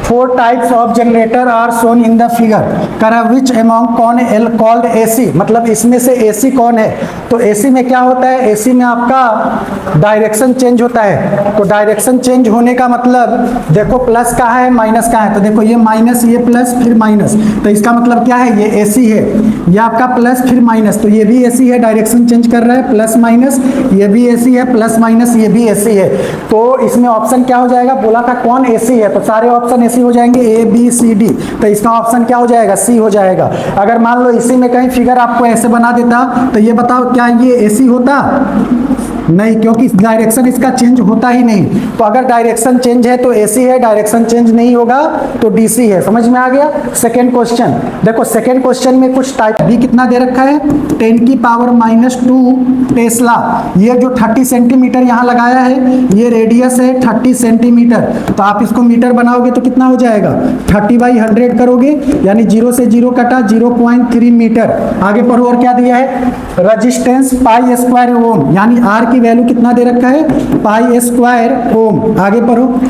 4 types of generator are shown in the figure. करा which among कौन L called AC, मतलब इसमें से AC कौन है? तो AC में क्या होता है? AC में आपका डायरेक्शन चेंज होता है। तो डायरेक्शन चेंज होने का मतलब देखो प्लस कहाँ है माइनस कहाँ है, तो देखो ये माइनस ये प्लस फिर माइनस, तो इसका मतलब क्या है? ये AC है, ये आपका प्लस फिर माइनस, तो ये भी AC है, डायरेक्शन चेंज कर रहा है प्लस माइनस, ये भी AC है प्लस माइनस, ये भी AC है। तो इसमें ऑप्शन क्या हो जाएगा? बोला था कौन AC है, तो सारे ऑप्शन AC हो जाएंगे, A B C D, तो इसका ऑप्शन क्या हो जाएगा? C हो जाएगा। अगर मान लो इसी में कहीं फिगर आपको ऐसे बना देता तो ये बताओ क्या ये AC होता? नहीं, क्योंकि डायरेक्शन इसका चेंज होता ही नहीं। तो अगर डायरेक्शन चेंज है तो AC है, डायरेक्शन चेंज नहीं होगा तो DC है। समझ में आ गया? सेकेंड क्वेश्चन देखो, सेकेंड क्वेश्चन में कुछ टाइप भी कितना दे रखा है? 10 की पावर -2 टेस्ला। ये जो 30 सेंटीमीटर यहाँ लगाया है ये रेडियस है 30 सेंटीमीटर, तो आप इसको मीटर बनाओगे तो कितना हो जाएगा? 30/100 करोगे, यानी 0 से 0 कटा 0.3 मीटर। आगे पढ़ो और क्या दिया है? रजिस्टेंस पाई स्क्वायर ओम, यानी R की वैल्यू कितना दे रखा है? Pi square ohm. आगे पढ़ो।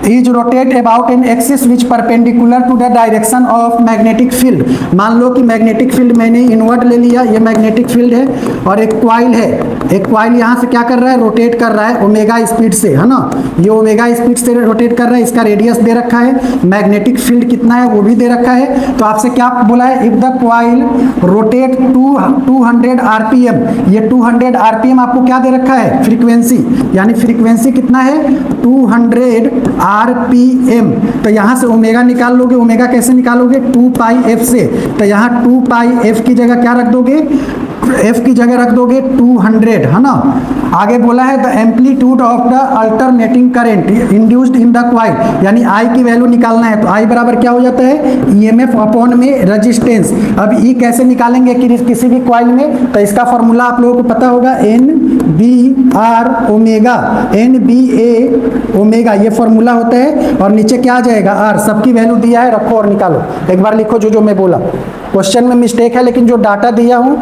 Is rotate about an axis which perpendicular to the direction of magnetic field. मान लो कि मैग्नेटिक फील्ड मैंने इनवर्ट ले लिया, ये मैग्नेटिक फील्ड है और एक क्वाइल है, एक क्वाइल यहाँ से क्या कर रहा है? रोटेट कर रहा है ओमेगा स्पीड से, है ना? ये ओमेगा स्पीड से रोटेट कर रहा है, इसका रेडियस दे रखा है, मैग्नेटिक फील्ड कितना है वो भी दे रखा है। तो आपसे क्या बोला है? If the coil rotate 200 RPM, ये 200 आरपीएम आपको क्या दे रखा है? फ्रीक्वेंसी, यानी फ्रीक्वेंसी कितना है? 200 आरपीएम। तो यहाँ से ओमेगा निकाल लोगे, ओमेगा कैसे निकालोगे? 2πf से, तो यहाँ 2πf की जगह क्या रख दोगे? F की जगह रख दोगे 200, है ना? आगे बोला है the amplitude of the alternating current induced in the coil, यानी I की वैल्यू निकालना है, तो I बराबर क्या हो जाता है? EMF अपॉन में रेजिस्टेंस। अब E कैसे निकालेंगे कि किसी भी क्वाइल में? तो इसका फॉर्मूला आप लोगों को पता होगा, NBR ओमेगा, NBA ओमेगा, ये फॉर्मूला होता है। और नीचे क्या आ जाएगा? R। सबकी वैल्यू दिया है, रखो और निकालो। एक बार लिखो जो मैं बोला। क्वेश्चन में मिस्टेक है, लेकिन जो डाटा दिया हूँ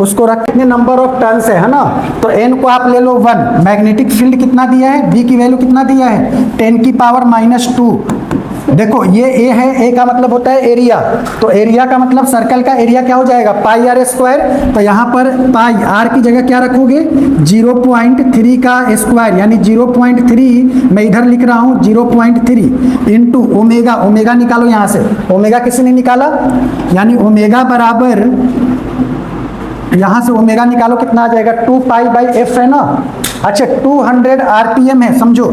उसको रख। कितने नंबर ऑफ टर्न्स है ना? तो n को आप ले लो 1। मैग्नेटिक फील्ड कितना दिया है? B की वैल्यू कितना दिया है? 10 की पावर -2। देखो ये A है, A का मतलब होता है एरिया, तो एरिया का मतलब सर्कल का एरिया क्या हो जाएगा? पाई आर स्क्वायर। तो यहाँ पर पाई R की जगह क्या रखोगे? 0.3 का स्क्वायर, यानी 0.3 मैं इधर लिख रहा हूँ 0.3 इंटू ओमेगा। ओमेगा निकालो यहाँ से, ओमेगा किसी ने निकाला, यानी ओमेगा बराबर यहाँ से ओमेगा निकालो कितना आ जाएगा? 2π/f है ना? अच्छा 200 आरपीएम है, समझो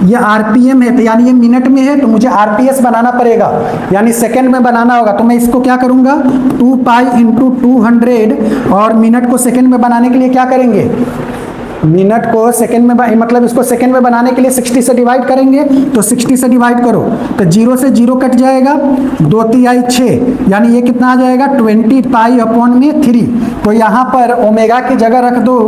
ये आरपीएम है, तो यानी ये मिनट में है, तो मुझे आरपीएस बनाना पड़ेगा, यानी सेकंड में बनाना होगा। तो मैं इसको क्या करूंगा? 2π × 200, और मिनट को सेकंड में बनाने के लिए क्या करेंगे? मिनट को सेकंड में मतलब इसको सेकंड में बनाने के लिए 60 से डिवाइड करेंगे, तो 60 से डिवाइड करो तो 0 से 0 कट जाएगा, 2×3 6, यानी ये कितना आ जाएगा? 20π/3। तो यहाँ पर ओमेगा की जगह रख दो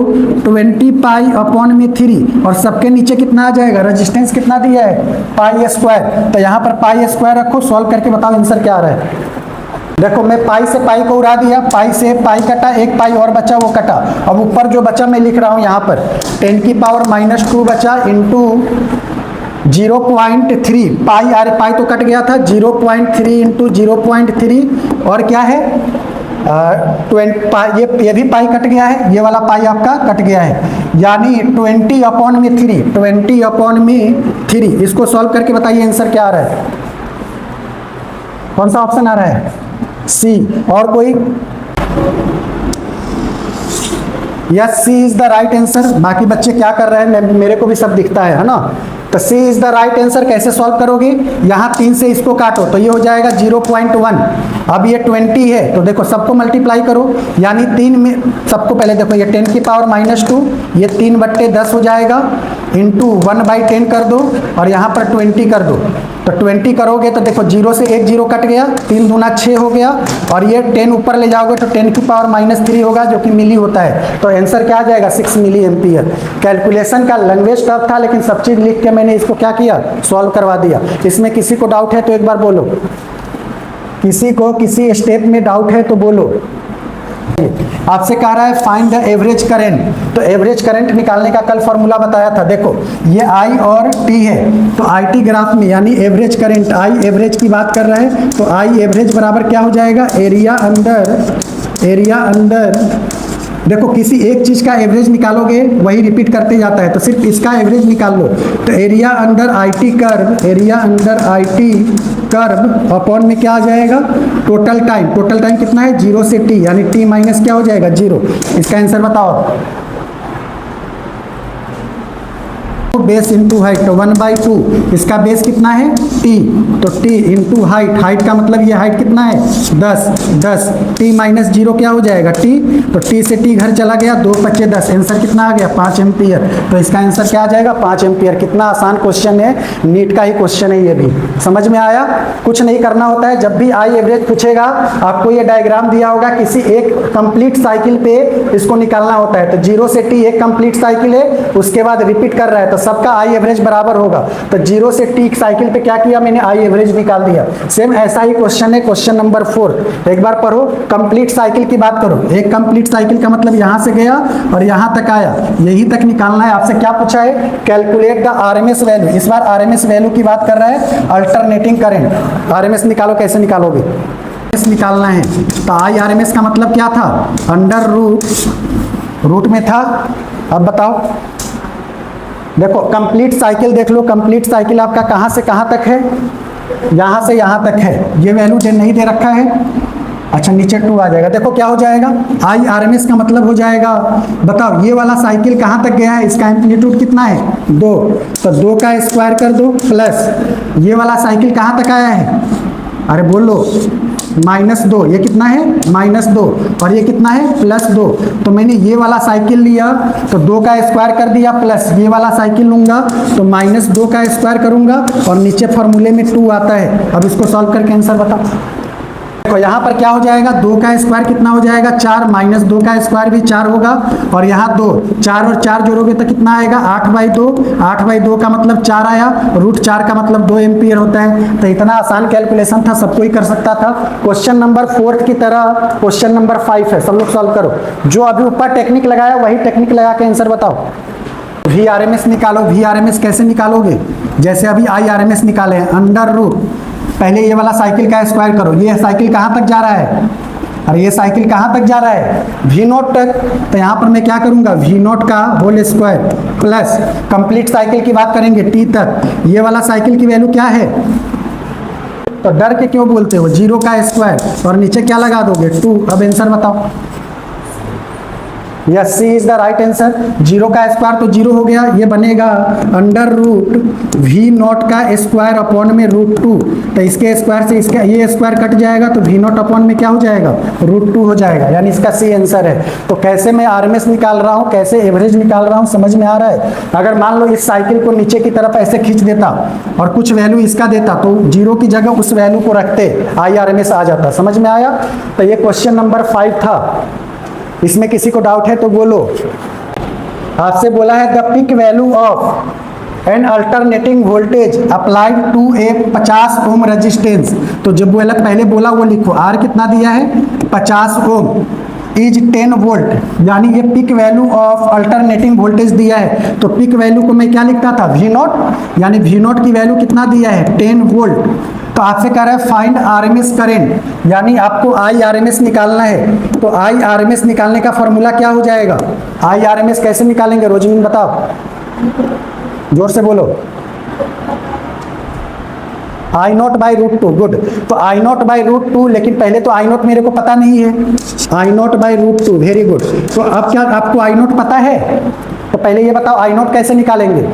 20π/3, और सबके नीचे कितना आ जाएगा? रेजिस्टेंस कितना दिया है? Pi square. तो यहाँ पर पाई स्क्वायर रखो, सॉल्व करके बताओ आंसर क्या आ रहा है। देखो मैं पाई से पाई को उड़ा दिया, पाई से पाई कटा, एक पाई और बचा वो कटा। अब ऊपर जो बचा मैं लिख रहा हूँ यहाँ पर 10 की पावर -2 बचा इंटू 0.3 पाई, अरे पाई तो कट गया था, 0.3 इंटू 0.3 और क्या है 20 ये भी पाई कट गया है, ये वाला पाई आपका कट गया है, यानी 20/3 20/3। इसको सॉल्व करके बताइए आंसर क्या आ रहा है? कौन सा ऑप्शन आ रहा है? सी। और कोई? Yes, C is the right answer. बाकी बच्चे क्या कर रहे हैं मेरे को भी सब दिखता है ना? तो सी इज द राइट आंसर। कैसे सॉल्व करोगे? यहाँ 3 से इसको काटो तो ये हो जाएगा 0.1। अब ये 20 है, तो देखो सबको मल्टीप्लाई करो, यानी 3 में सबको पहले देखो ये 10 की पावर -2, ये 3/10 हो जाएगा, इंटू 1/10 कर दो, और यहाँ पर 20 कर दो। तो 20 करोगे तो देखो 0 से 1 0 कट गया, 3 दूना 6 हो गया, और ये 10 ऊपर ले जाओगे तो 10 की पावर -3 होगा, जो कि मिली होता है। तो आंसर क्या आ जाएगा? 6 मिली एम्पियर। कैलकुलेशन का लैंग्वेज टफ था, लेकिन सब चीज़ लिख के मैंने इसको क्या किया? सॉल्व करवा दिया। इसमें किसी को डाउट है तो एक बार बोलो, किसी को किसी स्टेप में डाउट है तो बोलो। आपसे कह रहा है फाइंड द एवरेज करंट, तो एवरेज करंट निकालने का कल फॉर्मूला बताया था। देखो ये आई और टी है, तो आई टी ग्राफ में यानी एवरेज करंट, आई एवरेज की बात कर रहा है, तो आई एवरेज बराबर क्या हो जाएगा, एरिया अंदर देखो किसी एक चीज का एवरेज निकालोगे वही रिपीट करते जाता है, तो सिर्फ इसका एवरेज निकाल लो। तो area under I T curve upon में क्या आ जाएगा, टोटल टाइम कितना है 0 से t, यानी t माइनस क्या हो जाएगा 0। इसका आंसर बताओ। बेस इंटू हाइट, तो 1/2, इसका बेस कितना है t, तो t इंटू हाइट का मतलब ये हाइट कितना है 10, t माइनस 0 क्या हो जाएगा t, तो t से t घर चला गया, 2 × 5 = 10, आंसर कितना आ गया 5 एम्पियर। तो इसका आंसर क्या आ जाएगा 5 एम्पियर। कितना आसान क्वेश्चन है, नीट का ही क्वेश्चन है ये भी। समझ में आया? कुछ नहीं करना होता है, जब भी आई एवरेज पूछेगा आपको ये डायग्राम दिया होगा, किसी एक कंप्लीट साइकिल पे इसको निकालना होता है। तो 0 से t एक कंप्लीट साइकिल है, उसके बाद रिपीट कर रहा है, तो सबका आई एवरेज बराबर होगा। तो 0 से t साइकिल पे क्या किया मैंने, आई एवरेज निकाल दिया। सेम ऐसा ही क्वेश्चन है क्वेश्चन नंबर 4, एक बार पढ़ो। कंप्लीट साइकिल की बात करो, एक कंप्लीट साइकिल का मतलब यहां से गया और यहां तक आया, यही तक निकालना है। आपसे क्या पूछा है, कैलकुलेट द आरएमएस वैल्यू। इस बार आरएमएस वैल्यू की बात कर रहा है, अल्टरनेटिंग करंट। आरएमएस निकालो, कैसे निकालोगे, निकालना है। तो आई आरएमएस का मतलब क्या था, अंडर रूट में था। अब बताओ, देखो कंप्लीट साइकिल देख लो, कंप्लीट साइकिल आपका कहां से कहां तक है, यहां से यहां तक है। ये वैल्यू नहीं दे रखा है, अच्छा नीचे 2 आ जाएगा। देखो क्या हो जाएगा, आई आरएमएस का मतलब हो जाएगा, बताओ ये वाला साइकिल कहां तक गया है, इसका एम्पलीट्यूड कितना है 2, तो 2 का स्क्वायर कर दो, प्लस ये वाला साइकिल कहां तक आया है, अरे बोलो -2, ये कितना है -2, और ये कितना है +2। तो मैंने ये वाला साइकिल लिया तो 2 का स्क्वायर कर दिया, प्लस ये वाला साइकिल लूंगा तो -2 का स्क्वायर करूंगा, और नीचे फॉर्मूले में 2 आता है। अब इसको सॉल्व करके आंसर बताओ। तो यहाँ पर क्या हो जाएगा, 2 का स्क्वायर कितना हो जाएगा 4, -2 का स्क्वायर भी 4 होगा, और यहाँ 2, 4 और 4 जोड़ोगे तो कितना आएगा 8/2, 8/2 का मतलब 4 आया, √4 का मतलब 2 एम्पियर होता है। तो इतना आसान कैलकुलेशन था, सबको ही कर सकता था। क्वेश्चन नंबर 4 की तरह क्वेश्चन नंबर 5 है, सब लोग सॉल्व करो। जो अभी ऊपर टेक्निक लगाया वही टेक्निक लगा के आंसर बताओ। VRMS निकालो, VRMS कैसे निकालोगे, जैसे अभी IRMS निकाले हैं, अंडर रूट, पहले ये वाला साइकिल का स्क्वायर करो। ये साइकिल कहाँ तक जा रहा है, अरे ये साइकिल कहाँ तक जा रहा है V0 तक, तो यहाँ पर मैं क्या करूँगा V0 का whole square, plus complete cycle की बात करेंगे T तक। ये वाला साइकिल की वैल्यू क्या है, तो डर के क्यों बोलते हो, 0 का स्क्वायर, और नीचे क्या लगा दोगे 2। अब आंसर बताओ। Yes, C is the right answer. 0 का स्क्वायर तो 0 हो गया, ये बनेगा अंडर रूट V0 का स्क्वायर अपॉन में √2। तो इसके स्क्वायर से इसका ये स्क्वायर कट जाएगा, तो V0 अपॉन में क्या हो जाएगा √2 हो जाएगा, यानी इसका सी आंसर है। तो कैसे मैं आरएमएस निकाल रहा हूँ, कैसे एवरेज निकाल रहा हूँ, समझ में आ रहा है। अगर मान लो इस साइकिल को नीचे की तरफ ऐसे खींच देता और कुछ वैल्यू इसका देता, तो 0 की जगह उस वैल्यू को रखते IRMS आ जाता। समझ में आया। तो ये क्वेश्चन नंबर 5 था। इसमें किसी को डाउट है तो बोलो। आपसे बोला है the peak value of an alternating voltage applied to a 50 ohm resistance. तो जब बोला पहले बोला वो लिखो, आर कितना दिया है 50 ओम इज 10 वोल्ट, यानी ये peak value of alternating voltage दिया है। तो पीक वैल्यू को मैं क्या लिखता था V0, यानी V0 की वैल्यू कितना दिया है 10 वोल्ट। तो आपसे कह रहा है फाइंड आरएमएस करंट, यानी आपको IRMS निकालना है। तो IRMS निकालने का फॉर्मूला क्या हो जाएगा, IRMS कैसे निकालेंगे रोजमिन बताओ, जोर से बोलो। I0/√2, good. तो I0/√2, लेकिन पहले तो I0 मेरे को पता नहीं है, I0/√2, वेरी गुड। तो अब क्या आपको I0 पता है, तो पहले ये बताओ I0 कैसे निकालेंगे,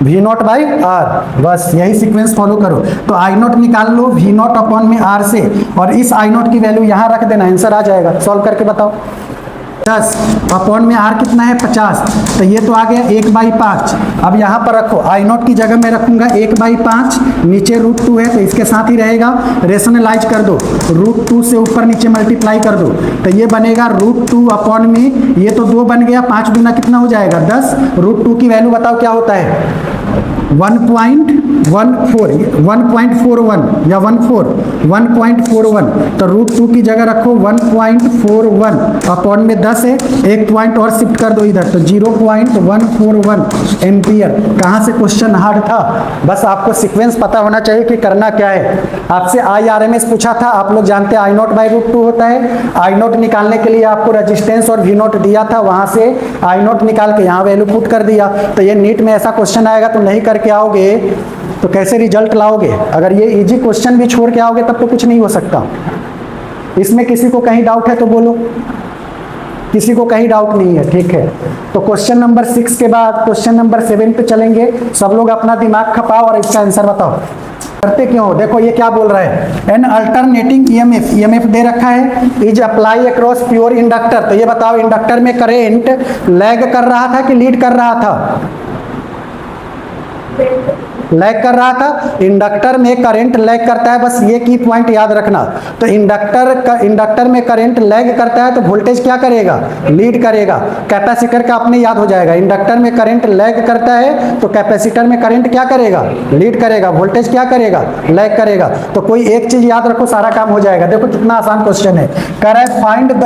V0/R, बस यही सीक्वेंस फॉलो करो। तो I0 निकाल लो V0 अपॉन में R से, और इस I0 की वैल्यू यहाँ रख देना, आंसर आ जाएगा। सॉल्व करके बताओ। 10 अपॉन में R कितना है 50, तो ये तो आ गया 1/5। अब यहाँ पर रखो, I0 की जगह मैं रखूंगा 1/5, नीचे √2 है तो इसके साथ ही रहेगा, रेशनलाइज कर दो, √2 से ऊपर नीचे मल्टीप्लाई कर दो, तो ये बनेगा √2 अपॉन में, ये तो 2 बन गया, 5 गुना कितना हो जाएगा 10। √2 की वैल्यू बताओ क्या होता है, 1.41 या 1.41 तो √2 की जगह रखो 1.41 अपॉन में 10 है, एक पॉइंट और शिफ्ट कर दो इधर तो 0.141 एम्पियर। कहाँ से क्वेश्चन हार्ड था, बस आपको सीक्वेंस पता होना चाहिए कि करना क्या है। आपसे IRMS पूछा था, आप लोग जानते हैं I0/√2 होता है। I0 निकालने के लिए आपको रेजिस्टेंस और V0 दिया था, वहां से I0 निकाल के यहाँ वैल्यू पुट कर दिया। तो ये नीट में ऐसा क्वेश्चन आएगा तो नहीं करके आओगे तो कैसे रिजल्ट लाओगे? अगर ये इजी क्वेश्चन भी छोड़ के आओगे तब तो कुछ नहीं हो सकता। इसमें किसी को कहीं डाउट है तो बोलो, किसी को कहीं डाउट नहीं है, ठीक है। तो क्वेश्चन नंबर 6 के बाद क्वेश्चन नंबर 7 पे चलेंगे। सब लोग अपना दिमाग खपाओ और इसका आंसर बताओ। करते क्यों हो? देखो ये क्या बोल रहा है, एन अल्टरनेटिंग ईएमएफ दे रखा है, is apply across pure inductor. तो ये बताओ इंडक्टर में करेंट लैग कर रहा था कि लीड कर रहा था? लैग कर रहा था। इंडक्टर में करंट लैग करता है, बस ये की पॉइंट याद रखना। तो इंडक्टर में करंट लैग करता है तो वोल्टेज क्या करेगा? लीड करेगा। कैपेसिटर का अपने याद हो जाएगा, इंडक्टर में करंट लैग करता है तो कैपेसिटर में करंट क्या करेगा? लीड करेगा। वोल्टेज क्या करेगा? लैग करेगा। तो कोई एक चीज याद रखो, सारा काम हो जाएगा। देखो कितना आसान क्वेश्चन है। कह रहा है find the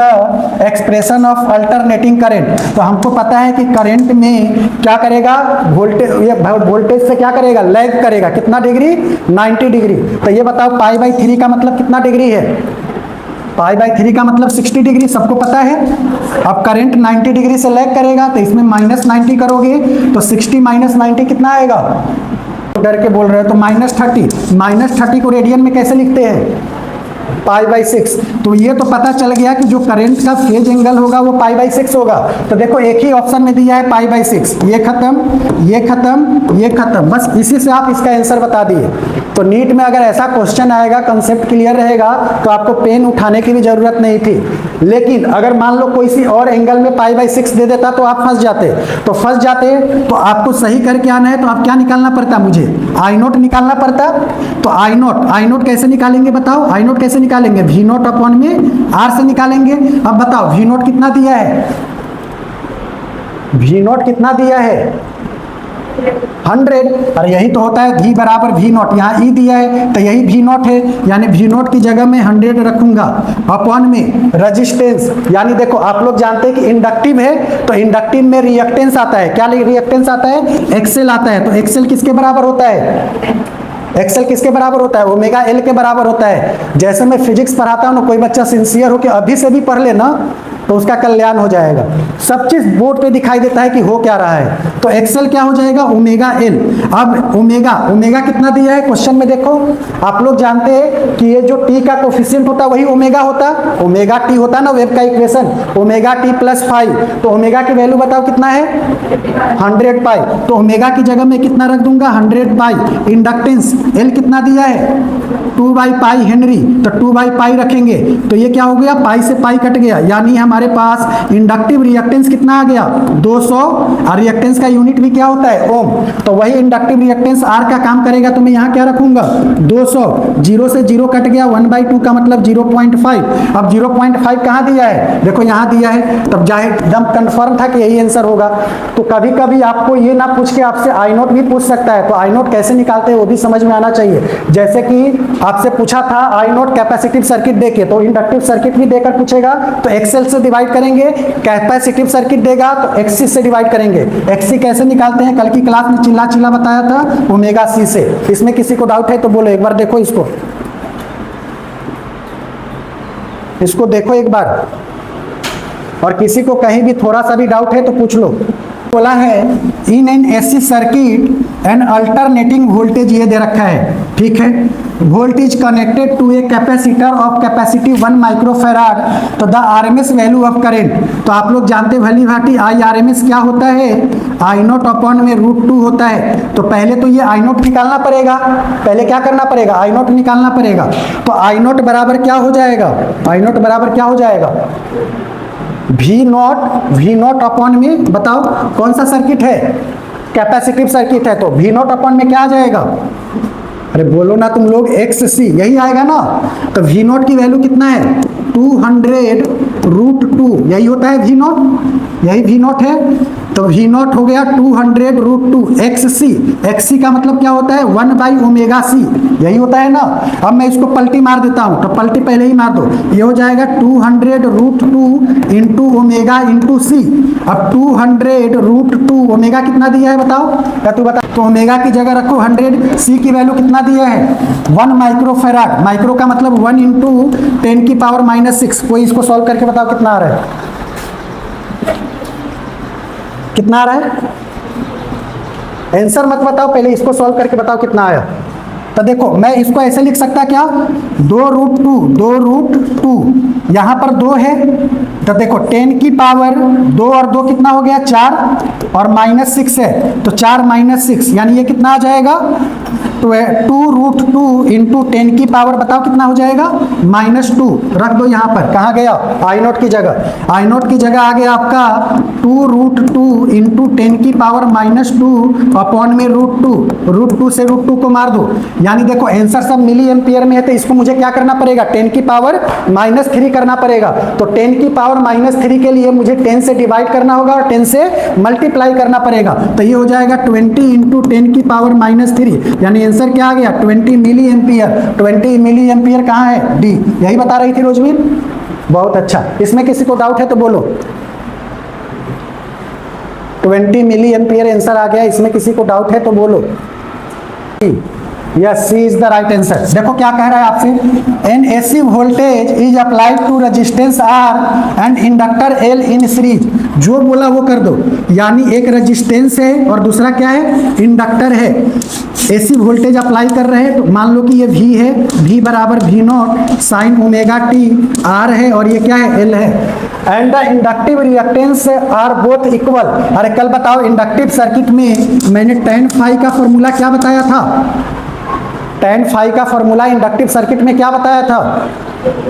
expression of alternating current. तो हमको पता है कि करंट में क्या करेगा? वोल्टेज से क्या करेगा? लैग करेगा। कितना डिग्री? 90 डिग्री। तो ये बताओ π/3 का मतलब कितना डिग्री है? π/3 का मतलब 60 डिग्री, सबको पता है। अब करंट 90 डिग्री से लैग करेगा तो इसमें -90 करोगे तो 60 - 90 कितना आएगा? डर के बोल रहे हो तो -30 को रेडियन में कैसे लिखते हैं? π/6। तो ये तो पता चल गया कि जो करंट का फेज एंगल होगा वो π/6 होगा। तो देखो एक ही ऑप्शन में दिया है π/6, ये खत्म, ये खत्म, ये खत्म, बस इसी से आप इसका आंसर बता दिए। तो नीट में अगर ऐसा क्वेश्चन आएगा, कंसेप्ट क्लियर रहेगा तो आपको पेन उठाने की भी जरूरत नहीं थी। लेकिन अगर मान लो कोई सी और एंगल में π/6 दे देता तो आप फंस जाते। तो फंस जाते तो आपको सही करके आना है तो आप क्या निकालना पड़ता? मुझे I0 निकालना पड़ता। तो I0 कैसे निकालेंगे बताओ? I0 कैसे निकालेंगे? V0 अपॉन में R से निकालेंगे। अब बताओ V0 कितना दिया है? V0 कितना दिया है? 100। और यही तो होता है V बराबर V0, यहाँ E दिया है तो यही V0 है, यानी V0 की जगह में 100 रखूंगा अपॉन में रेजिस्टेंस। यानी देखो आप लोग जानते हैं कि इंडक्टिव है तो इंडक्टिव में रिएक्टेंस आता है। क्या रिएक्टेंस आता है? एक्सेल आता है। तो एक्सेल किसके बराबर होता है? एक्सेल किसके बराबर होता है? ओमेगा एल के बराबर होता है। जैसे मैं फिजिक्स पढ़ाता हूँ ना, कोई बच्चा सिंसियर हो के अभी से भी पढ़ लेना तो उसका कल्याण हो जाएगा। सब चीज बोर्ड पे दिखाई देता है कि हो क्या रहा है। तो एक्सेल क्या हो जाएगा? Omega L. अब ओमेगा कितना दिया है क्वेश्चन में? देखो आप लोग जानते हैं कि ये जो टी का कोफिशिएंट होता है वही ओमेगा होता, ओमेगा टी होता ना वेव का इक्वेशन, ओमेगा टी प्लस 5। तो ओमेगा की वैल्यू बताओ कितना है? 100 पाई। तो ओमेगा की जगह में कितना रख दूंगा? 100 पाई। इंडक्टेंस एल कितना दिया है? 2/पाई हेनरी। तो 2/पाई रखेंगे तो ये क्या हो गया? पाई से पाई कट गया, यानी हमारे पास इंडक्टिव रिएक्टेंस कितना आ गया? 200। और रिएक्टेंस का यूनिट भी क्या होता है? ओम। तो वही इंडक्टिव रिएक्टेंस आर का काम करेगा तो मैं यहाँ क्या रखूंगा? 200। 0 से 0 कट गया, 1/2 का मतलब 0.5। अब 0.5 कहाँ दिया है? देखो यहाँ दिया है। तब जाहिर एकदम कंफर्म था कि यही आंसर होगा। तो कभी कभी आपको ये ना पूछ के आपसे I0 भी पूछ सकता है, तो I0 कैसे निकालते हैं वो भी समझ में आना चाहिए। जैसे कि आपसे पूछा था I0 कैपेसिटिव सर्किट देके, तो इंडक्टिव सर्किट भी देकर पूछेगा तो एक्सेल से डिवाइड करेंगे। कैपेसिटिव सर्किट देगा तो XC से डिवाइड करेंगे। XC कैसे निकालते हैं? कल की क्लास में चिल्ला बताया था, ओमेगा C से। इसमें किसी को डाउट है तो बोलो, एक बार देखो इसको देखो एक बार। और किसी को कहीं भी थोड़ा सा भी डाउट है तो पूछ लो। बोला है in an AC circuit an alternating voltage ये दे रखा है, ठीक है। Voltage connected to a capacitor of capacity 1 microfarad. तो the RMS value of current, तो आप लोग जानते भली भांति IRMS क्या होता है? I0 अपॉन में √2 होता है। तो पहले तो ये I0 निकालना पड़ेगा। पहले क्या करना पड़ेगा? I0 निकालना पड़ेगा। तो I0 बराबर क्या हो जाएगा? I0 बराबर क्या हो जाएगा? V0 अपॉन में, बताओ कौन सा सर्किट है? कैपेसिटिव सर्किट है। तो V0 अपॉन में क्या आ जाएगा? अरे बोलो ना तुम लोग, एक्स सी यही आएगा ना। तो वी नॉट की वैल्यू कितना है 200√2, यही होता है वी नॉट, यही वी नॉट है। तो वी नॉट हो गया 200√2 एक्स सी का मतलब क्या होता है 1/ω_c, यही होता है ना। अब मैं इसको पलटी मार देता हूं, तो पलटी पहले ही मार दो, ये हो जाएगा 200√2 इंटू ओमेगा इंटू सी। अब 200√2 ओमेगा कितना दिया है बताओ, क्या तू बता। तो ओमेगा की जगह रखो 100, सी की वैल्यू कितना दिया है 1 माइक्रोफेराड, माइक्रो का मतलब 1 इंटू 10⁻⁻⁶। कोई इसको सॉल्व करके बताओ कितना आ रहा है, कितना आ रहा है। आंसर मत बताओ, पहले इसको सॉल्व करके बताओ कितना आया। तो देखो मैं इसको ऐसे लिख सकता क्या 2√2 यहाँ पर 2 है, तो देखो 10 की पावर 2 और 2 कितना हो गया 4 और -6 है, तो 4 - 6 यानी ये कितना आ जाएगा 2√2 इंटू 10 की पावर बताओ कितना हो जाएगा -2। रख दो यहाँ पर, कहाँ गया आई नॉट की जगह, आई नॉट की जगह आ गया आपका 2√2 इंटू 10 की पावर -2 अपॉन में √2 से √2 को मार दो। यानी देखो आंसर सब मिली एम्पियर में है, तो इसको मुझे क्या करना पड़ेगा 10 की पावर -3 करना पड़ेगा। तो 10 की पावर -3 के लिए मुझे 10 से डिवाइड करना होगा और 10 से मल्टीप्लाई करना पड़ेगा। तो ये हो जाएगा 20 इंटू 10 की पावर -3, यानी आंसर क्या आ गया 20 मिली एम्पियर। 20 मिली एम्पियर कहाँ है डी, यही बता रही थी रोजवीर। बहुत अच्छा, इसमें किसी को डाउट है तो बोलो। 20 मिली एम्पियर आंसर आ गया, इसमें किसी को डाउट है तो बोलो। Yes, C is the right answer. देखो क्या कह रहा है आपसे, an AC voltage is applied to resistance R and inductor L in series. जो बोला वो कर दो, यानी एक रेजिस्टेंस है और दूसरा क्या है इंडक्टर है। एसी वोल्टेज अप्लाई कर रहे हैं, तो मान लो कि ये V है, V बराबर V0 sign omega T, R है और ये क्या है L है। And the inductive reactance are both equal. अरे कल बताओ इंडक्टिव सर्किट में मैंने tan phi का फॉर्मूला क्या बताया था, tan phi का फॉर्मूला इंडक्टिव सर्किट में क्या बताया था।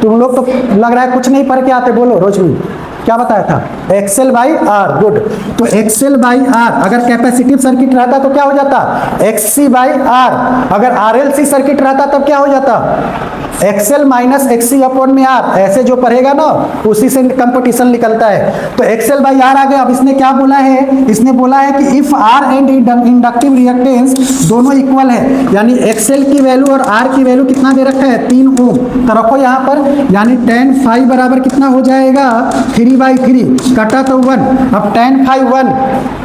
तुम लोग तो लग रहा है कुछ नहीं पढ़ के आते, बोलो रोजवी क्या बताया था XL/R। गुड, तो XL/R अगर कैपेसिटिव सर्किट रहता तो क्या हो जाता XC/R। अगर RLC सर्किट रहता तब क्या हो जाता XL - XC अपॉन में R। ऐसे जो पढ़ेगा ना उसी से कंपटीशन निकलता है। तो XL/R आ गया। अब इसने क्या बोला है, इसने बोला है कि if R and inductive reactance दोनों इक्वल है, यानी XL की वैल्यू और R की वैल्यू कितना दे रखा है 3 ओम, तो रखो यहाँ पर, यानी tan phi बराबर कितना हो जाएगा 3/3, कटा तो 1। अब tan phi 1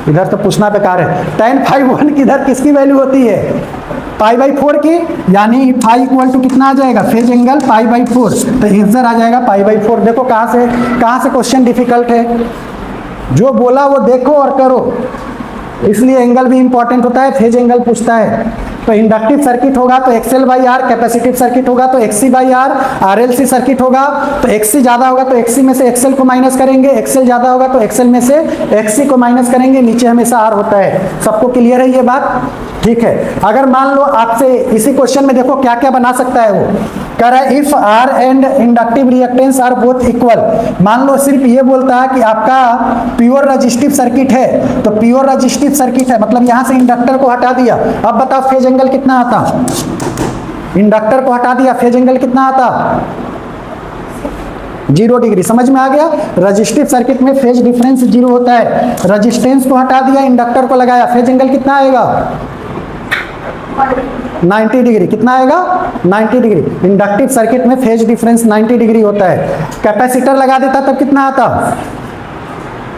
इधर तो पूछना बेकार है, tan phi 1 किधर किसकी वैल्यू होती है π/4 की, यानी phi इक्वल टू कितना आ जाएगा फेज एंगल π/4। तो आंसर आ जाएगा π/4। देखो कहाँ से क्वेश्चन डिफिकल्ट है, जो बोला वो देखो और करो, इसलिए एंगल भी इंपॉर्टेंट होता है, फेज एंगल पूछता है। तो इंडक्टिव सर्किट होगा तो XL/R, कैपेसिटिव सर्किट होगा तो XC/R, RLC सर्किट होगा तो XC ज्यादा होगा तो XC में से XL को माइनस करेंगे, XL ज्यादा होगा तो XL में से XC को माइनस करेंगे, नीचे हमेशा R होता है। सबको क्लियर है ये बात, ठीक है। अगर मान लो आपसे इसी क्वेश्चन में देखो क्या क्या बना सकता है, वो कह रहा है if R and inductive reactance are both equal. मान लो सिर्फ ये बोलता है कि आपका प्योर रेजिस्टिव सर्किट है, तो प्योर रेजिस्टिव सर्किट है मतलब यहां से इंडक्टर को हटा दिया। अब बताओ फेज एंगल कितना आता, इंडक्टर को हटा दिया फेज एंगल कितना आता 0 डिग्री। समझ में आ गया, रेजिस्टिव सर्किट में फेज डिफरेंस 0 होता है। रेजिस्टेंस को हटा दिया, इंडक्टर को लगाया, फेज एंगल कितना आएगा 90 डिग्री। कितना आएगा 90 डिग्री। इंडक्टिव सर्किट में फेज डिफरेंस 90 डिग्री होता है। कैपेसिटर लगा देता तब कितना आता,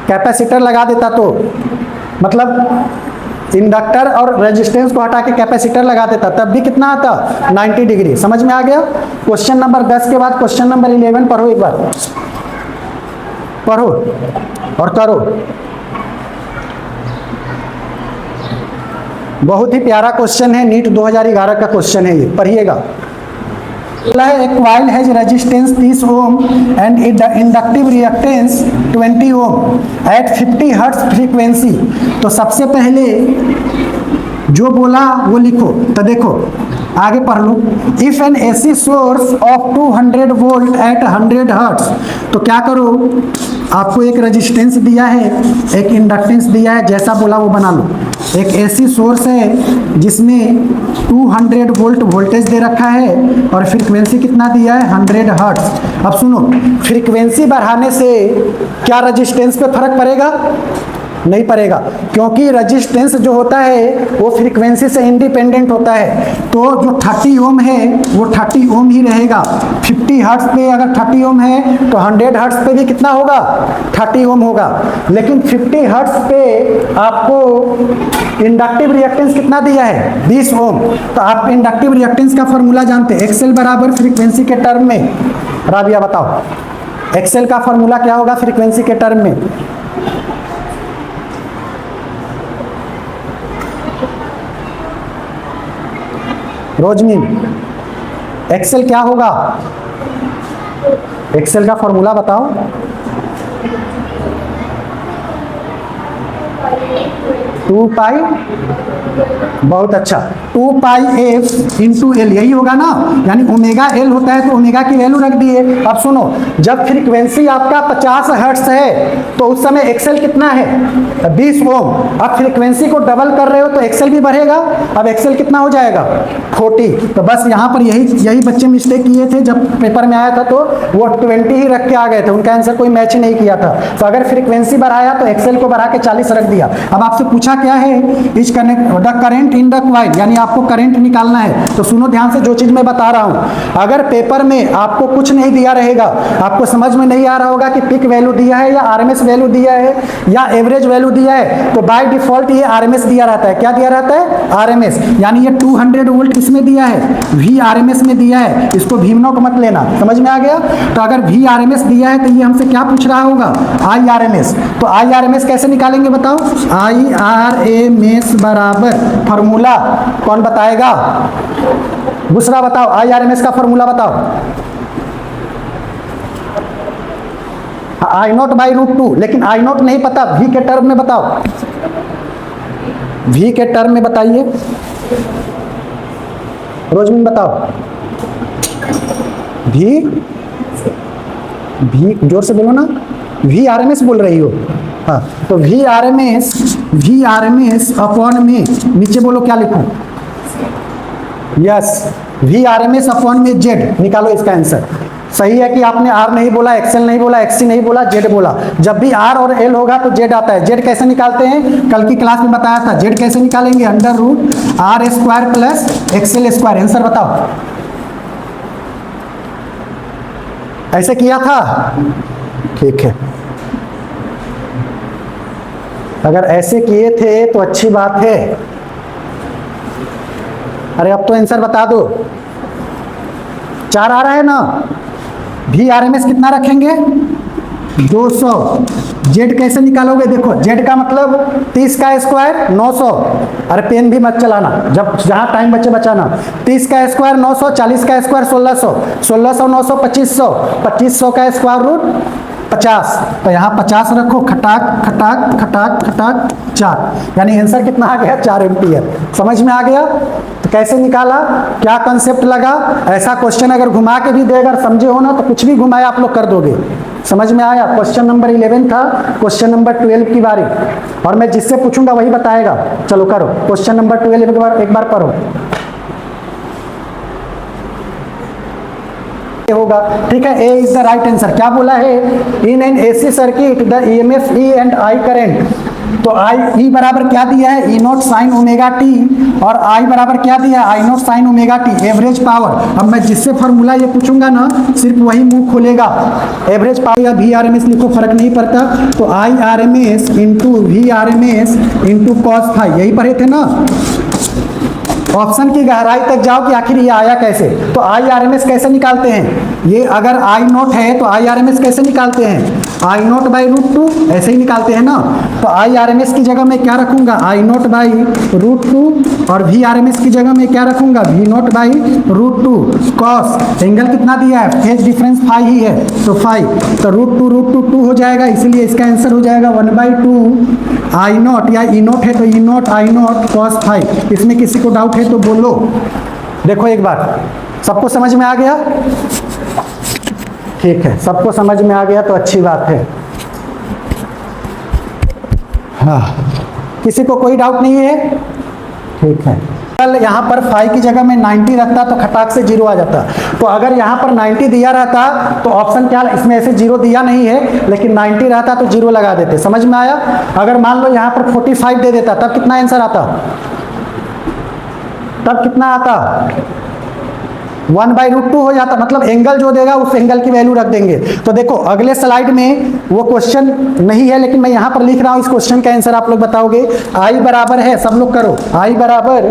कैपेसिटर लगा देता तो मतलब इंडक्टर और रेजिस्टेंस को हटा के कैपेसिटर लगा देता तब भी कितना आता 90 डिग्री। समझ में आ गया। क्वेश्चन नंबर 10 के बाद क्वेश्चन नंबर 11 पढ़ो, एक बार पढ़ो और करो। बहुत ही प्यारा क्वेश्चन है, नीट 2011 का क्वेश्चन है ये, पढ़िएगा। A coil has resistance 30 ohm and inductive reactance 20 ohm at 50 Hz frequency। तो सबसे पहले जो बोला वो लिखो। तो देखो आगे पढ़ लो। If an AC source of 200 volt at 100 hertz, तो क्या करो, आपको एक रेजिस्टेंस दिया है, एक इंडक्टेंस दिया है, जैसा बोला वो बना लो। एक एसी सोर्स है जिसमें 200 वोल्ट वोल्टेज दे रखा है और फ्रीक्वेंसी कितना दिया है, 100 हर्ट्ज। अब सुनो, फ्रीक्वेंसी बढ़ाने से क्या रेजिस्टेंस पे फर्क पड़ेगा? नहीं पड़ेगा, क्योंकि रेजिस्टेंस जो होता है वो फ्रीक्वेंसी से इंडिपेंडेंट होता है। तो जो 30 ओम है वो 30 ओम ही रहेगा। 50 हर्ट्ज पे अगर 30 ओम है तो 100 हर्ट्ज पे भी कितना होगा, 30 ओम होगा। लेकिन 50 हर्ट्ज पे आपको इंडक्टिव रिएक्टेंस कितना दिया है, 20 ओम। तो आप इंडक्टिव रिएक्टेंस का फॉर्मूला जानते हैं, एक्सएल बराबर फ्रीक्वेंसी के टर्म में। राबिया बताओ, एक्सएल का फॉर्मूला क्या होगा फ्रीक्वेंसी के टर्म में? रोजनी, एक्सेल क्या होगा? एक्सेल का फॉर्मूला बताओ। टू पाई, बहुत अच्छा, 2 पाई एफ इंटू एल, यही होगा ना। यानी ओमेगा एल होता है तो ओमेगा की वैल्यू रख दिए। अब सुनो, जब फ्रीक्वेंसी आपका 50 हर्ट्ज है तो उस समय एक्सेल कितना है, 20 ओम। अब फ्रीक्वेंसी को डबल कर रहे हो तो एक्सेल भी बढ़ेगा। अब एक्सेल कितना हो जाएगा, 40। तो बस यहाँ पर यही बच्चे मिस्टेक किए थे, जब पेपर में आया था तो वो 20 ही रख के आ गए थे, उनका आंसर कोई मैच नहीं किया था। तो अगर फ्रीक्वेंसी बढ़ाया तो एक्सेल को बढ़ा के 40 रख दिया। अब आपसे पूछा क्या है, is connect the current in the coil, यानी आपको करंट निकालना है। तो सुनो ध्यान से जो चीज मैं बता रहा हूं, अगर पेपर में आपको कुछ नहीं दिया रहेगा, आपको समझ में नहीं आ रहा होगा कि पीक वैल्यू दिया है या आरएमएस वैल्यू दिया है या एवरेज वैल्यू दिया है, तो बाय डिफॉल्ट ये आरएमएस दिया रहता है। क्या दिया रहता है, आरएमएस। यानी ये 200 वोल्ट किसमें दिया है, वी आरएमएस में दिया है। इसको वी नॉट मत लेना, समझ में आ गया। तो अगर वी आरएमएस दिया है तो ये हमसे क्या पूछ रहा होगा, आई आरएमएस। तो आई आरएमएस कैसे निकालेंगे बताओ, आई आरएमएस बराबर फॉर्मूला कौन बताएगा, दूसरा बताओ, आई आरएमएस का फॉर्मूला बताओ। आई नॉट बाई √2, लेकिन आई नॉट नहीं पता, वी के टर्म में बताओ, वी के टर्म में बताइए। रोजमिन बताओ, भी जोर से बोलो ना, वी आरएमएस बोल रही हो। हाँ, तो वी आरएमएस अपॉन में नीचे बोलो क्या लिखूं, यस, वी आरएमएस अपॉन में जेड। निकालो इसका आंसर। सही है कि आपने आर नहीं बोला, एक्सएल नहीं बोला, एक्ससी नहीं बोला, जेड बोला। जब भी आर और एल होगा तो जेड आता है। जेड कैसे निकालते हैं, कल की क्लास में बताया था। जेड कैसे निकालेंगे, √r² प्लस XL²। आंसर बताओ, ऐसे किया था, ठीक है। अगर ऐसे किए थे तो अच्छी बात है। अरे अब तो आंसर बता दो, 4 आ रहा है ना। वी आरएमएस कितना रखेंगे, 200। जेड कैसे निकालोगे, देखो जेड का मतलब 30 का स्क्वायर 900। अरे पेन भी मत चलाना, जब जहां टाइम बचे बचाना। 30 का स्क्वायर 900, 40 का स्क्वायर 1600, 1600 900 2500, 2500 का स्क्वायर रूट 50। तो यहाँ 50 रखो, खटाक खटाक खटाक खटाक 4, यानी आंसर कितना आ गया, 4 एम्पियर। समझ में आ गया। तो कैसे निकाला, क्या कंसेप्ट लगा। ऐसा क्वेश्चन अगर घुमा के भी देगा, समझे हो ना, तो कुछ भी घुमाया आप लोग कर दोगे। समझ में आया। क्वेश्चन नंबर 11 था, क्वेश्चन नंबर 12 की बारी, और मैं जिससे पूछूंगा वही बताएगा। चलो करो, क्वेश्चन नंबर 12 एक बार पढ़ो। होगा, ठीक है। A is the right answer. क्या बोला है, in an AC circuit the EMF E and I current. तो आई ई बराबर क्या दिया है, E naught sine omega T, और आई बराबर क्या दिया है, I naught sine omega T, average power. अब मैं जिससे फॉर्मूला ये पूछूंगा ना, सिर्फ वही मुंह खोलेगा। एवरेज पावर या वी आर एम एस लिखो, फर्क नहीं पड़ता। तो I R M S into V R M S into cos phi, यही पढ़े थे ना। ऑप्शन की गहराई तक जाओ कि आखिर ये आया कैसे। तो आई आर एम एस कैसे निकालते हैं, ये अगर आई नॉट है तो आई आर एम एस कैसे निकालते हैं, आई नॉट बाई √2, ऐसे ही निकालते हैं ना। तो आई आर एम एस की जगह मैं क्या रखूंगा, आई नॉट बाई √2, और वी आर एम एस की जगह मैं क्या रखूंगा, V naught by √2। Cos angle कितना दिया है, फेज डिफरेंस फाई ही है, तो फाई, तो √2 2 हो जाएगा, इसलिए इसका आंसर हो जाएगा 1/2 आई नॉट, या ई नॉट है तो E naught I naught cos phi. इसमें किसी को डाउट है तो बोलो। देखो एक बार, सबको समझ में आ गया? ठीक है, सबको समझ में आ गया तो अच्छी बात है। हाँ, किसी को कोई डाउट नहीं है? ठीक है। कल यहाँ पर 5 की जगह में 90 रखता तो खटाक से 0 आ जाता। तो अगर यहाँ पर 90 दिया रहता तो ऑप्शन क्या, इसमें ऐसे 0 दिया नहीं है, लेकिन 90 रहता तो 0 लगा देते। समझ में आया? अगर मान लो यहाँ पर 45 दे देता तब कितना आंसर आता? तब कितना आता? 1/√2 हो जाता। मतलब एंगल जो देगा उस एंगल की वैल्यू रख देंगे। तो देखो अगले स्लाइड में वो क्वेश्चन नहीं है, लेकिन मैं यहाँ पर लिख रहा हूँ, इस क्वेश्चन का आंसर आप लोग बताओगे। आई बराबर है, सब लोग करो, आई बराबर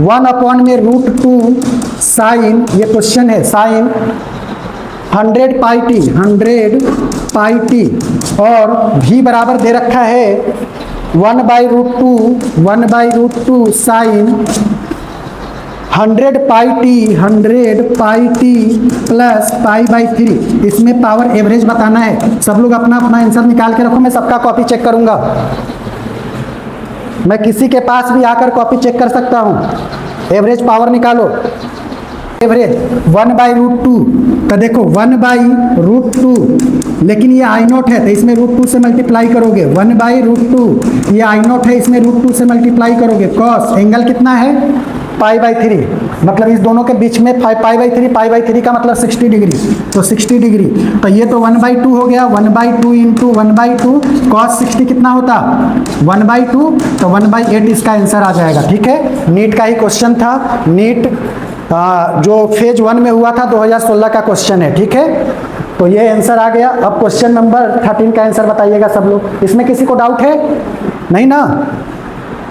1/√2 साइन, ये क्वेश्चन है, साइन 100 पाई टी और भी बराबर दे रखा है 1/√2 साइन 100 पाई टी प्लस π/3। इसमें पावर एवरेज बताना है। सब लोग अपना अपना आंसर निकाल के रखो, मैं सबका कॉपी चेक करूंगा। मैं किसी के पास भी आकर कॉपी चेक कर सकता हूं। एवरेज पावर निकालो। एवरेज 1/√2, तो देखो 1/√2, लेकिन ये I0 है तो इसमें √2 से मल्टीप्लाई करोगे। 1/√2 ये I0 है, इसमें √2 से मल्टीप्लाई करोगे। कॉस एंगल कितना है? π/3, मतलब इस दोनों के बीच में π/3 का मतलब 60 डिग्री, तो 60 डिग्री। तो ये तो 1/2 हो गया, 1/2 इंटू 1/2 cos 60 कितना होता? 1/2, तो 1/8 इसका आंसर आ जाएगा। ठीक है, नीट का ही क्वेश्चन था। नीट जो फेज 1 में हुआ था 2016 का क्वेश्चन है। ठीक है, तो ये आंसर आ गया। अब क्वेश्चन नंबर 13 का आंसर बताइएगा सब लोग। इसमें किसी को डाउट है? नहीं ना?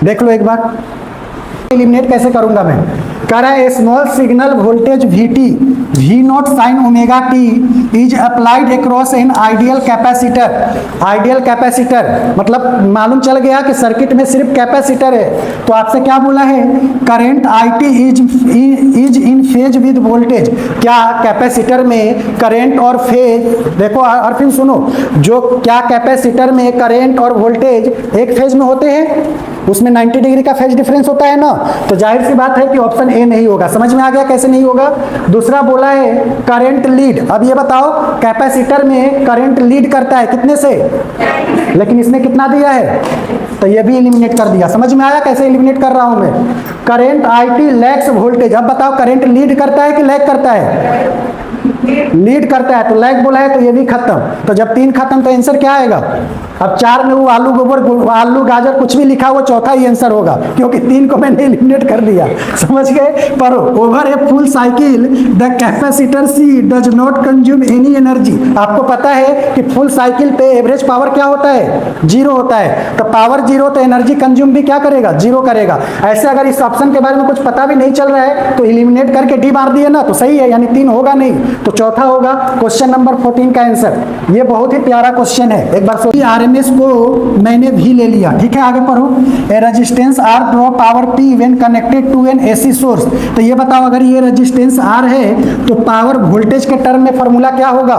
देख लो एक बार, एलिमिनेट कैसे करूंगा मैं। कह रहा है small signal voltage Vt V0 sin omega T is applied across an ideal capacitor. Ideal capacitor मतलब मालूम चल गया कि सर्किट में सिर्फ कैपेसिटर है। तो आपसे क्या बोला है? Current It is in phase with voltage. क्या कैपेसिटर में करंट और फेज, देखो और फिर सुनो, जो क्या कैपेसिटर में करंट और वोल्टेज एक फेज में होते हैं? उसमें 90 डिग्री का फेज डिफरेंस होता है ना। तो जाहिर सी बात है कि ऑप्शन ए नहीं होगा। समझ में आ गया कैसे नहीं होगा? दूसरा बोला है करंट लीड। अब ये बताओ कैपेसिटर में करंट लीड करता है कितने से? लेकिन इसने कितना दिया है? तो ये भी एलिमिनेट कर दिया। समझ में आया कैसे एलिमिनेट कर रहा हूं मैं? Current It lags voltage. अब बताओ करंट लीड करता है कि लैग करता है? लीड करता है, तो लैग बोला है तो ये भी खत्म। तो जब 3 खत्म तो आंसर क्या आएगा? अब 4 में वो आलू गोबर आलू गाजर कुछ भी लिखा वो चौथा ही आंसर होगा, क्योंकि 3 को मैंने एलिमिनेट कर दिया। समझ गए? पर over a full cycle the capacitor C does not consume any energy. आपको पता है कि फुल साइकिल पे एवरेज पावर क्या होता है? 0 होता है। तो पावर 0 तो एनर्जी कंज्यूम भी क्या करेगा? 0 करेगा। ऐसे अगर इस ऑप्शन के बारे में कुछ पता भी नहीं चल रहा है तो एलिमिनेट करके डी मार दिए ना, तो सही है, यानी 3 होगा नहीं, तो चौथा होगा क्वेश्चन नंबर 14 का आंसर। ये बहुत ही प्यारा क्वेश्चन है, एक बार सोचिए। आरएमएस को मैंने भी ले लिया। ठीक है, आगे पढ़ो। A resistance R draw power P when connected to an AC source. तो ये बताओ अगर ये रेजिस्टेंस आर है तो पावर वोल्टेज के टर्म में फॉर्मूला क्या होगा?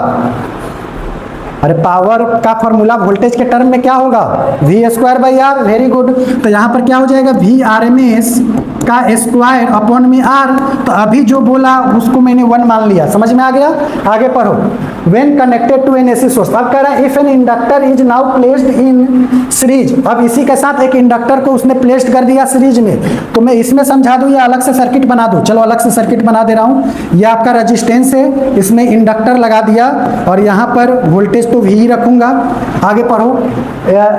अरे पावर का फॉर्मूला वोल्टेज के टर्म में क्या होगा? V²/R। Very good. तो यहाँ पर क्या हो जाएगा? VRMS का स्क्वायर अपॉन में R। तो अभी जो बोला उसको मैंने 1 मान लिया। समझ में आ गया? आगे पढ़ो। When connected to an AC source, अब कह रहा है if an inductor is now placed in series। अब इसी के साथ एक इंडक्टर को उसने प्लेस्ड कर दिया सीरीज में। तो मैं इसमें समझा दूं या अलग से सर्किट बना दूं? चलो अलग से सर्किट बना दे रहा हूं। ये आपका रेजिस्टेंस है, इसमें इंडक्टर लगा दिया और यहाँ पर वोल्टेज तो V रखूंगा। आगे पढ़ो।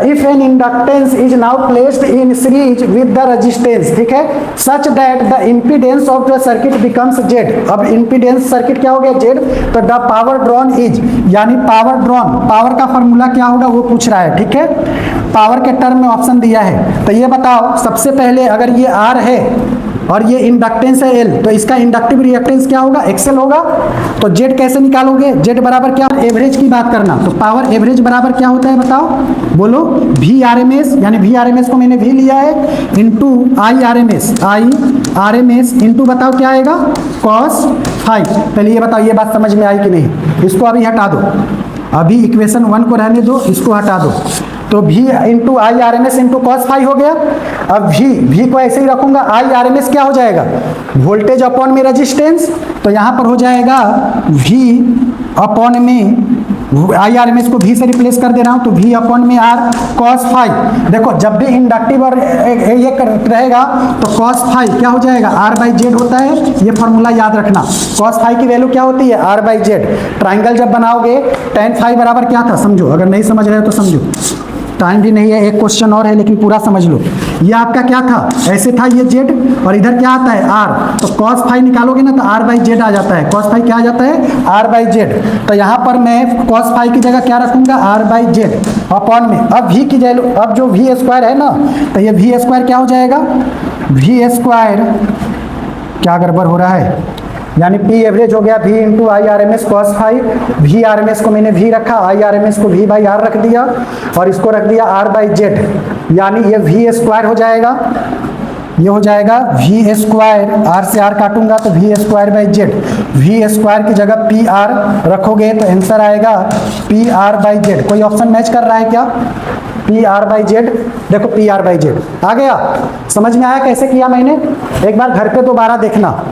If an inductance is now placed in series with the resistance, ठीक है, such that the impedance of the circuit becomes Z। अब इंपीडेंस सर्किट क्या हो गया? Z। तो द पावर ड्रॉन इज, यानी पावर ड्रॉन, पावर का फॉर्मूला क्या होगा वो पूछ रहा है। ठीक है, पावर के टर्म में ऑप्शन दिया है। तो ये बताओ सबसे पहले अगर ये R है और ये इंडक्टेंस है L, तो इसका इंडक्टिव रिएक्टेंस क्या होगा? XL होगा। तो Z कैसे निकालोगे? Z बराबर क्या? एवरेज की बात करना। तो पावर एवरेज बराबर क्या होता है बताओ? बोलो। VRMS, यानी VRMS को मैंने V लिया है, इंटू IRMS इंटू बताओ क्या आएगा? cos 5। पहले ये बताओ ये बात समझ में आई कि नहीं? इसको अभी हटा दो, अभी इक्वेशन 1 को रहने दो, इसको हटा दो। तो V into I R M S into cos phi हो गया। अब V को ऐसे ही रखूंगा, आई आर एम एस क्या हो जाएगा, वोल्टेज अपॉन में रेजिस्टेंस, तो यहां पर हो जाएगा V अपॉन में आई आर एम एस को V से रिप्लेस कर दे रहा हूं, तो V अपॉन में R cos फाई। देखो जब भी इंडक्टिव और ये रहेगा तो cos फाई क्या हो जाएगा, R बाई जेड होता है, ये फॉर्मूला याद रखना। cos फाई की वैल्यू क्या होती है, R बाई जेड। ट्राइंगल जब बनाओगे tan फाई बराबर क्या था, समझो, अगर नहीं समझ रहे हो तो समझो, टाइम भी नहीं है, एक क्वेश्चन और है लेकिन पूरा समझ लो। ये आपका क्या था, ऐसे था ये जेड और इधर क्या आता है आर, तो cos फाई निकालोगे ना तो आर बाई जेड आ जाता है, cos फाई क्या आ जाता है, आर बाई जेड। तो यहाँ पर मैं cos फाई की जगह क्या रखूंगा, आर बाई जेड अपॉन में। अब v की वैल्यू, अब जो v स्क्वायर है ना, तो ये v स्क्वायर क्या हो जाएगा, v स्क्वायर क्या गड़बड़ हो रहा है, यानी P एवरेज हो गया V into I R M S cos phi. V R M S को मैंने V रखा, आई आर एम एस को V बाई आर रख दिया और इसको रख दिया R बाई जेड, यानी ये V स्क्वायर हो जाएगा, ये हो जाएगा V स्क्वायर, R से R काटूंगा तो V square by Z. V square की जगह पी आर रखोगे तो आंसर आएगा पी आर बाई जेड। कोई ऑप्शन मैच कर रहा है क्या, पी आर बाई जेड, देखो पी आर बाई जेड आ गया। समझ में आया कैसे किया मैंने, एक बार घर पे दोबारा देखना।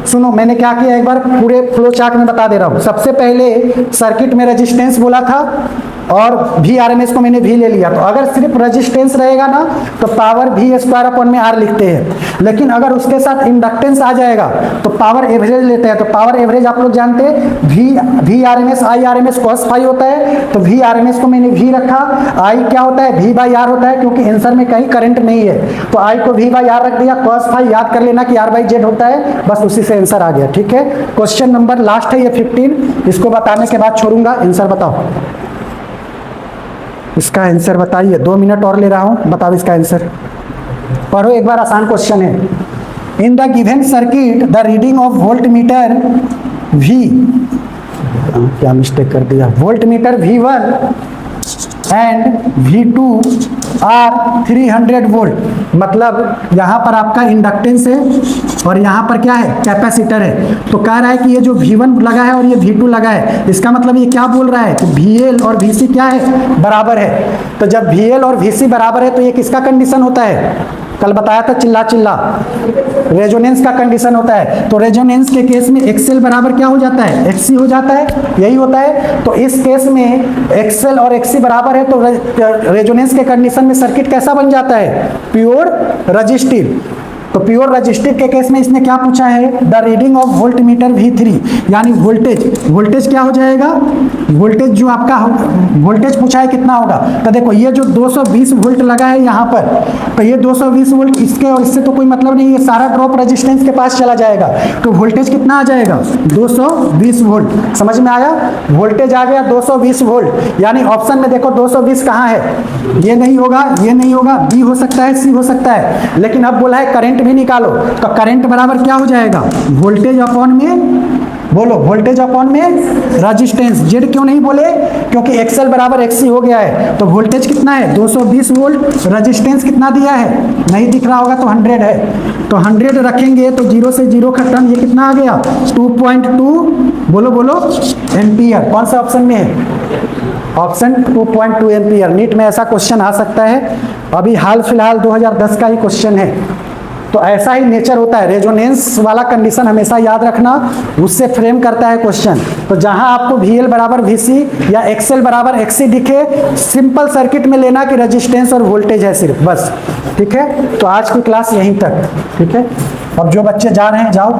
सुनो मैंने क्या किया, एक बार पूरे फ्लो चार्ट में बता दे रहा हूँ। सबसे पहले सर्किट में रेजिस्टेंस बोला था और वी आर एम एस को मैंने V ले लिया, तो अगर सिर्फ रेजिस्टेंस रहेगा ना तो पावर V स्क्वायर अपॉन में R लिखते हैं, लेकिन अगर उसके साथ इंडक्टेंस आ जाएगा तो पावर एवरेज लेते हैं। तो पावर एवरेज आप लोग जानते हैं V R M S I R M S cos phi होता है, तो वी आर एम एस को मैंने V रखा, आई क्या होता है V बाई आर होता है, क्योंकि आंसर में कहीं करंट नहीं है तो आई को V बाई आर रख दिया। कॉस फाई याद कर लेना कि R बाई जेड होता है, बस उसी से आंसर आ गया। ठीक है, क्वेश्चन नंबर लास्ट है ये 15, इसको बताने के बाद छोड़ूंगा। आंसर बताओ, इसका आंसर बताइए, 2 मिनट और ले रहा हूं, बताओ इसका आंसर। पढ़ो एक बार, आसान क्वेश्चन है। In the given circuit the reading of voltmeter V, क्या मिस्टेक कर दिया, voltmeter V1 and V2 are 300 volt. मतलब यहाँ पर आपका इंडक्टेंस है और यहाँ पर क्या है, कैपेसिटर है। तो कह रहा है कि ये जो V1 लगा है और ये V2 लगा है, इसका मतलब ये क्या बोल रहा है कि VL और VC क्या है, बराबर है। तो जब VL और VC बराबर है तो ये किसका कंडीशन होता है, कल बताया था चिल्ला चिल्ला, रेजोनेंस का कंडीशन होता है। तो रेजोनेंस के केस में XL बराबर क्या हो जाता है, XC हो जाता है, यही होता है। तो इस केस में XL और XC बराबर है तो रेजोनेंस के कंडीशन में सर्किट कैसा बन जाता है, प्योर रजिस्टिव। तो प्योर रजिस्टिव के केस में इसने क्या पूछा है, the reading of volt meter V3, यानी वोल्टेज क्या हो जाएगा, वोल्टेज जो आपका वोल्टेज पूछा है कितना होगा। तो देखो ये जो 220 वोल्ट लगा है यहाँ पर, तो ये 220 वोल्ट इसके और इससे तो कोई मतलब नहीं, ये सारा ड्रॉप रेजिस्टेंस के पास चला जाएगा। तो वोल्टेज कितना आ जाएगा, 220 वोल्ट। समझ में आया, वोल्टेज आ गया 220 वोल्ट, यानी ऑप्शन में देखो 220 कहाँ है, ये नहीं होगा, ये नहीं होगा, बी हो सकता है, सी हो सकता है। लेकिन अब बोला है करंट भी निकालो, तो करंट बराबर क्या हो जाएगा, वोल्टेज अपॉन में, बोलो वोल्टेज अपॉन में रेजिस्टेंस। जेड क्यों नहीं बोले, क्योंकि XL बराबर XC हो गया है। तो वोल्टेज कितना है 220 वोल्ट, रेजिस्टेंस कितना दिया है, नहीं दिख रहा होगा तो 100 है, तो 100 रखेंगे तो 0 से 0 खत्म, ये कितना आ गया 2.2, बोलो बोलो एम्पियर। कौन सा ऑप्शन में है, ऑप्शन 2.2 एम्पियर। नीट में ऐसा क्वेश्चन आ सकता है, अभी हाल फिलहाल 2010 का ही क्वेश्चन है। तो ऐसा ही नेचर होता है, रेजोनेंस वाला कंडीशन हमेशा याद रखना, उससे फ्रेम करता है क्वेश्चन। तो जहां आपको VL बराबर VC या XL बराबर XC दिखे, सिंपल सर्किट में लेना कि रेजिस्टेंस और वोल्टेज है सिर्फ, बस। ठीक है, तो आज की क्लास यहीं तक। ठीक है, अब जो बच्चे जा रहे हैं जाओ।